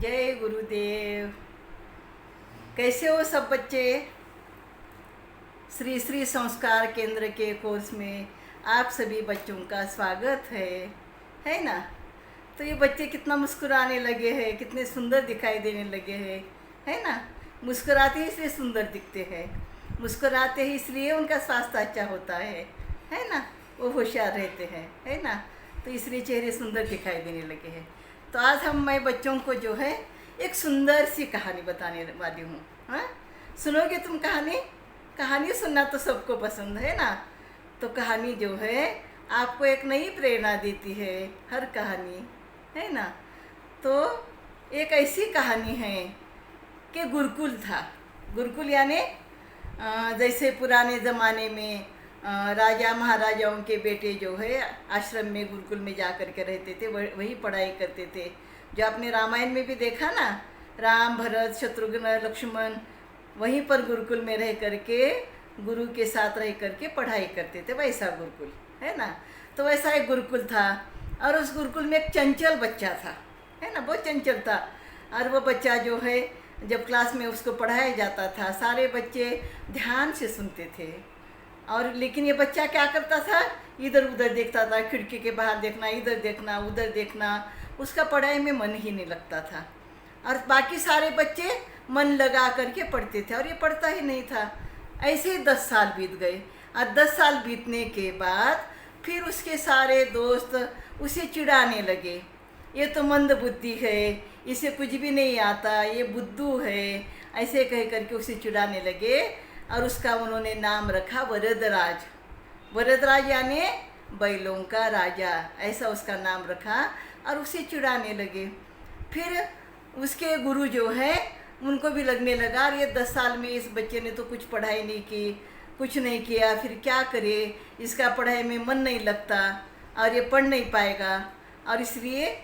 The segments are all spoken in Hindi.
जय गुरुदेव। कैसे हो सब बच्चे? श्री श्री संस्कार केंद्र के कोर्स में आप सभी बच्चों का स्वागत है ना। तो ये बच्चे कितना मुस्कुराने लगे हैं, कितने सुंदर दिखाई देने लगे हैं, है ना। मुस्कुराते ही इसलिए सुंदर दिखते हैं, मुस्कुराते ही इसलिए उनका स्वास्थ्य अच्छा होता है ना। वो होशियार रहते हैं, है ना। तो इसलिए चेहरे सुंदर दिखाई देने लगे हैं। तो आज मैं बच्चों को जो है एक सुंदर सी कहानी बताने वाली हूँ। हाँ, सुनोगे तुम कहानी? कहानी सुनना तो सबको पसंद है ना। तो कहानी जो है आपको एक नई प्रेरणा देती है, हर कहानी, है ना। तो एक ऐसी कहानी है कि गुरुकुल था। गुरुकुल यानी जैसे पुराने ज़माने में राजा महाराजाओं के बेटे जो है आश्रम में गुरुकुल में जा कर के रहते थे, वही पढ़ाई करते थे। जो आपने रामायण में भी देखा ना, राम भरत शत्रुघ्न लक्ष्मण वहीं पर गुरुकुल में रह करके गुरु के साथ रह करके पढ़ाई करते थे, वैसा गुरुकुल है ना। तो वैसा एक गुरुकुल था और उस गुरुकुल में एक चंचल बच्चा था, है ना, बहुत चंचल था। और वो बच्चा जो है जब क्लास में उसको पढ़ाया जाता था, सारे बच्चे ध्यान से सुनते थे। और लेकिन ये बच्चा क्या करता था, इधर उधर देखता था, खिड़की के बाहर देखना, इधर देखना उधर देखना, उसका पढ़ाई में मन ही नहीं लगता था। और बाकी सारे बच्चे मन लगा करके पढ़ते थे और ये पढ़ता ही नहीं था। ऐसे ही 10 साल बीत गए और 10 साल बीतने के बाद फिर उसके सारे दोस्त उसे चिढ़ाने लगे, ये तो मंद बुद्धि है, इसे कुछ भी नहीं आता, ये बुद्धू है, ऐसे कह करके उसे चिढ़ाने लगे। और उसका उन्होंने नाम रखा वरदराज। वरदराज यानी बैलों का राजा, ऐसा उसका नाम रखा और उसे चिढ़ाने लगे। फिर उसके गुरु जो है उनको भी लगने लगा, और ये 10 साल में इस बच्चे ने तो कुछ पढ़ाई नहीं की, कुछ नहीं किया, फिर क्या करे, इसका पढ़ाई में मन नहीं लगता और ये पढ़ नहीं पाएगा, और इसलिए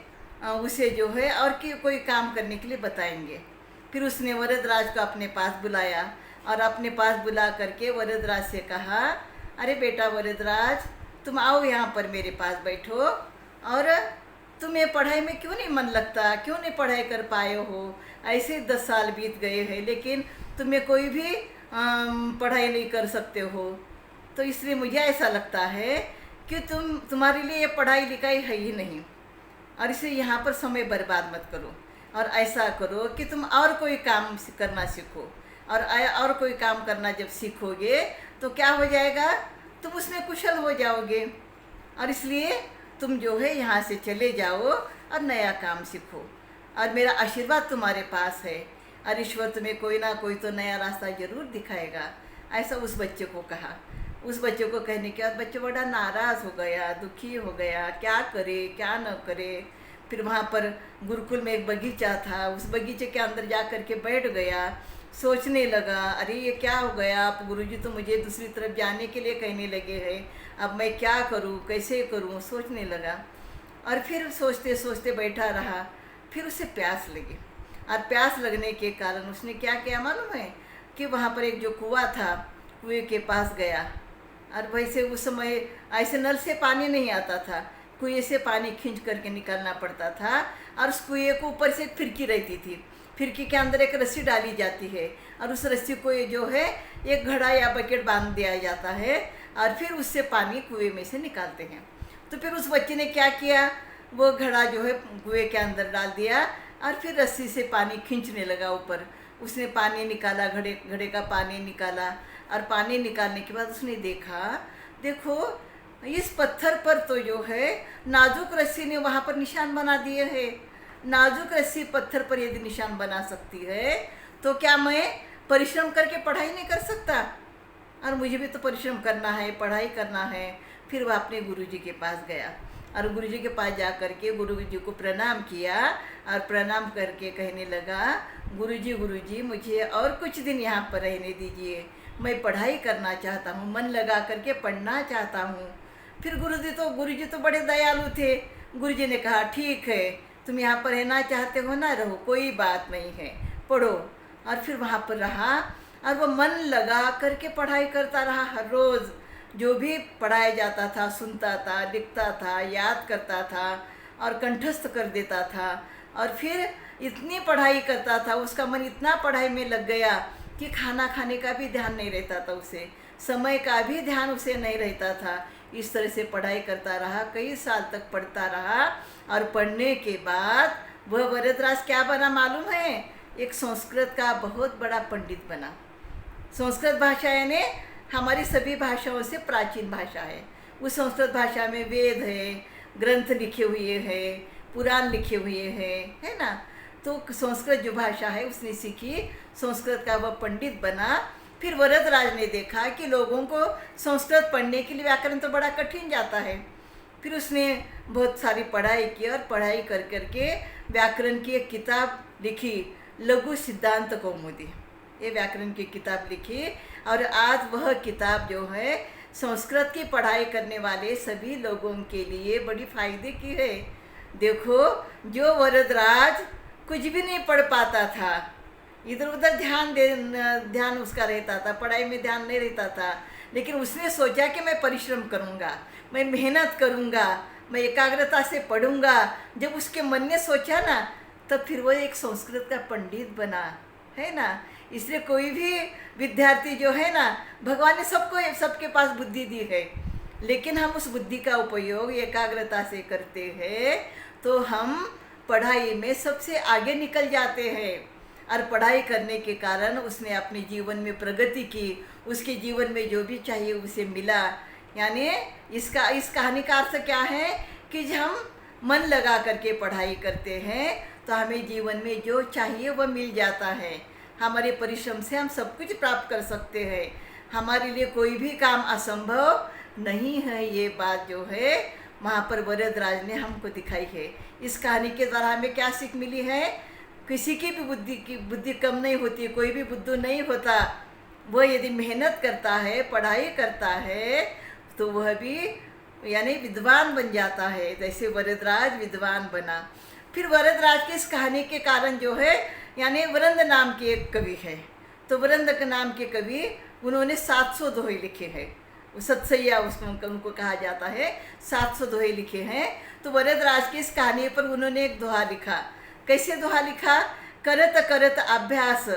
उसे जो है और कोई काम करने के लिए बताएंगे। फिर उसने वरदराज को अपने पास बुलाया और अपने पास बुला करके वरदराज से कहा, अरे बेटा वरदराज, तुम आओ यहाँ पर मेरे पास बैठो, और तुम्हें पढ़ाई में क्यों नहीं मन लगता, क्यों नहीं पढ़ाई कर पाए हो? ऐसे 10 साल बीत गए हैं लेकिन तुम्हें कोई भी पढ़ाई नहीं कर सकते हो। तो इसलिए मुझे ऐसा लगता है कि तुम्हारे लिए ये पढ़ाई लिखाई है ही नहीं, और इसलिए यहाँ पर समय बर्बाद मत करो, और ऐसा करो कि तुम और कोई काम करना सीखो। और कोई काम करना जब सीखोगे तो क्या हो जाएगा, तुम उसमें कुशल हो जाओगे, और इसलिए तुम जो है यहाँ से चले जाओ और नया काम सीखो, और मेरा आशीर्वाद तुम्हारे पास है, और ईश्वर तुम्हें कोई ना कोई तो नया रास्ता ज़रूर दिखाएगा। ऐसा उस बच्चे को कहा। उस बच्चे को कहने के बाद बच्चा बड़ा नाराज़ हो गया, दुखी हो गया, क्या करे क्या न करे। फिर वहाँ पर गुरुकुल में एक बगीचा था, उस बगीचे के अंदर जा कर के बैठ गया, सोचने लगा, अरे ये क्या हो गया, आप गुरुजी तो मुझे दूसरी तरफ जाने के लिए कहने लगे हैं, अब मैं क्या करूं, कैसे करूं, सोचने लगा। और फिर सोचते सोचते बैठा रहा। फिर उसे प्यास लगी, और प्यास लगने के कारण उसने क्या किया मालूम है, कि वहाँ पर एक जो कुआं था, कुएं के पास गया। और वैसे उस समय ऐसे नल से पानी नहीं आता था, कुएं से पानी खींच करके निकालना पड़ता था, और उस कुएं को ऊपर से एक फिरकी रहती थी, फिरकी के अंदर एक रस्सी डाली जाती है, और उस रस्सी को ये जो है एक घड़ा या बकेट बांध दिया जाता है, और फिर उससे पानी कुएं में से निकालते हैं। तो फिर उस बच्चे ने क्या किया, वो घड़ा जो है कुएं के अंदर डाल दिया, और फिर रस्सी से पानी खींचने लगा ऊपर। उसने पानी निकाला, घड़े का पानी निकाला, और पानी निकालने के बाद उसने देखा, देखो इस पत्थर पर तो जो है नाजुक रस्सी ने वहाँ पर निशान बना दिए हैं। नाजुक रस्सी पत्थर पर यदि निशान बना सकती है तो क्या मैं परिश्रम करके पढ़ाई नहीं कर सकता? और मुझे भी तो परिश्रम करना है, पढ़ाई करना है। फिर वह अपने गुरुजी के पास गया, और गुरुजी के पास जा करके गुरुजी को प्रणाम किया, और प्रणाम करके कहने लगा, गुरुजी गुरुजी मुझे और कुछ दिन यहाँ पर रहने दीजिए, मैं पढ़ाई करना चाहता हूँ, मन लगा करके पढ़ना चाहता हूँ। फिर गुरुजी तो बड़े दयालु थे। गुरुजी ने कहा, ठीक है, तुम यहाँ पर रहना चाहते हो ना, रहो, कोई बात नहीं है, पढ़ो। और फिर वहाँ पर रहा, और वो मन लगा करके पढ़ाई करता रहा। हर रोज़ जो भी पढ़ाया जाता था सुनता था, लिखता था, याद करता था, और कंठस्थ कर देता था। और फिर इतनी पढ़ाई करता था, उसका मन इतना पढ़ाई में लग गया कि खाना खाने का भी ध्यान नहीं रहता था उसे, समय का भी ध्यान उसे नहीं रहता था। इस तरह से पढ़ाई करता रहा, कई साल तक पढ़ता रहा। और पढ़ने के बाद वह वरदराज क्या बना मालूम है? एक संस्कृत का बहुत बड़ा पंडित बना। संस्कृत भाषा यानी हमारी सभी भाषाओं से प्राचीन भाषा है। उस संस्कृत भाषा में वेद है, ग्रंथ लिखे हुए हैं, पुराण लिखे हुए हैं, है ना। तो संस्कृत जो भाषा है उसने सीखी, संस्कृत का वह पंडित बना। फिर वरदराज ने देखा कि लोगों को संस्कृत पढ़ने के लिए व्याकरण तो बड़ा कठिन जाता है। फिर उसने बहुत सारी पढ़ाई की और पढ़ाई कर करके व्याकरण की एक किताब लिखी, लघु सिद्धांत कौमुदी। ये व्याकरण की किताब लिखी और आज वह किताब जो है संस्कृत की पढ़ाई करने वाले सभी लोगों के लिए बड़ी फायदे की है। देखो, जो वरदराज कुछ भी नहीं पढ़ पाता था, इधर उधर ध्यान उसका रहता था, पढ़ाई में ध्यान नहीं रहता था, लेकिन उसने सोचा कि मैं परिश्रम करूँगा, मैं मेहनत करूँगा, मैं एकाग्रता से पढ़ूँगा। जब उसके मन ने सोचा ना, तब फिर वो एक संस्कृत का पंडित बना, है ना। इसलिए कोई भी विद्यार्थी जो है ना, भगवान ने सबके पास बुद्धि दी है, लेकिन हम उस बुद्धि का उपयोग एकाग्रता से करते हैं तो हम पढ़ाई में सबसे आगे निकल जाते हैं। और पढ़ाई करने के कारण उसने अपने जीवन में प्रगति की, उसके जीवन में जो भी चाहिए उसे मिला। यानी इस कहानी का अर्थ क्या है कि जब हम मन लगा करके पढ़ाई करते हैं तो हमें जीवन में जो चाहिए वह मिल जाता है। हमारे परिश्रम से हम सब कुछ प्राप्त कर सकते हैं। हमारे लिए कोई भी काम असंभव नहीं है, ये बात जो है वहाँ पर वरदराज ने हमको दिखाई है। इस कहानी के द्वारा हमें क्या सीख मिली है? किसी की भी बुद्धि कम नहीं होती, कोई भी बुद्धू नहीं होता। वह यदि मेहनत करता है, पढ़ाई करता है, तो वह भी यानी विद्वान बन जाता है, जैसे वरदराज विद्वान बना। फिर वरदराज की इस कहानी के कारण जो है, यानी वरंद नाम के एक कवि है, तो वरंद के नाम के कवि, उन्होंने 700 दोहे लिखे हैं। सतसैया उनको कहा जाता है, 700 दोहे लिखे हैं। तो वरदराज की इस कहानी पर उन्होंने एक दोहा लिखा। कैसे दोहा लिखा? करत करत अभ्यास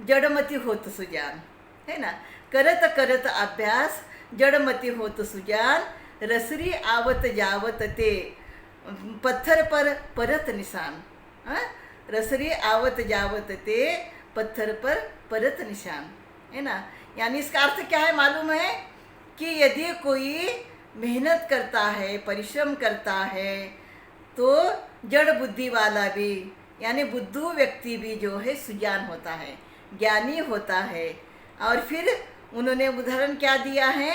जड़मति होत सुजान, है ना। करत करत अभ्यास जड़मति होत सुजान, रसरी आवत जावत ते पत्थर पर परत निशान। रसरी आवत जावत ते पत्थर पर परत निशान, है ना। यानी इसका अर्थ क्या है मालूम है कि यदि कोई मेहनत करता है, परिश्रम करता है, तो जड़ बुद्धि वाला भी यानी बुद्धू व्यक्ति भी जो है सुजान होता है, ज्ञानी होता है। और फिर उन्होंने उदाहरण क्या दिया है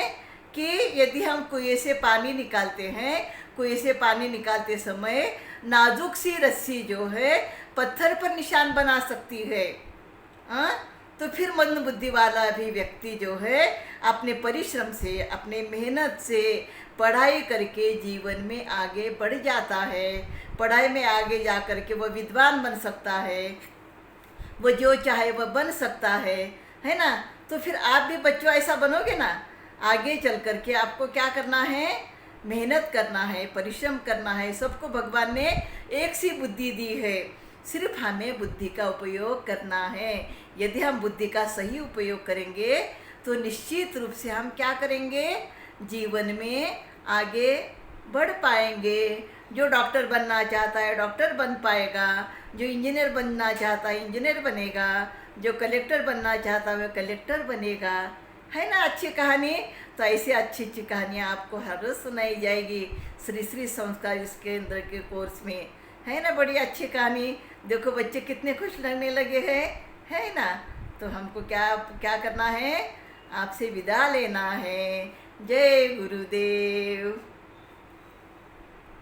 कि यदि हम कुएं से पानी निकालते हैं, कुएं से पानी निकालते समय नाजुक सी रस्सी जो है पत्थर पर निशान बना सकती है। तो फिर मंद बुद्धि वाला भी व्यक्ति जो है अपने परिश्रम से, अपने मेहनत से पढ़ाई करके जीवन में आगे बढ़ जाता है। पढ़ाई में आगे जा कर के वह विद्वान बन सकता है, वो जो चाहे वह बन सकता है ना। तो फिर आप भी बच्चों ऐसा बनोगे ना। आगे चल कर के आपको क्या करना है? मेहनत करना है, परिश्रम करना है। सबको भगवान ने एक सी बुद्धि दी है, सिर्फ हमें बुद्धि का उपयोग करना है। यदि हम बुद्धि का सही उपयोग करेंगे तो निश्चित रूप से हम क्या करेंगे? जीवन में आगे बढ़ पाएंगे। जो डॉक्टर बनना चाहता है डॉक्टर बन पाएगा, जो इंजीनियर बनना चाहता है इंजीनियर बनेगा, जो कलेक्टर बनना चाहता है वह कलेक्टर बनेगा, है ना। अच्छी कहानी। तो ऐसी अच्छी अच्छी कहानियाँ आपको हर रोज़ सुनाई जाएगी श्री श्री संस्कार इस केंद्र के कोर्स में, है ना। बड़ी अच्छी कहानी। देखो बच्चे कितने खुश लगने लगे हैं, है ना। तो हमको क्या करना है? आपसे विदा लेना है। जय गुरुदेव।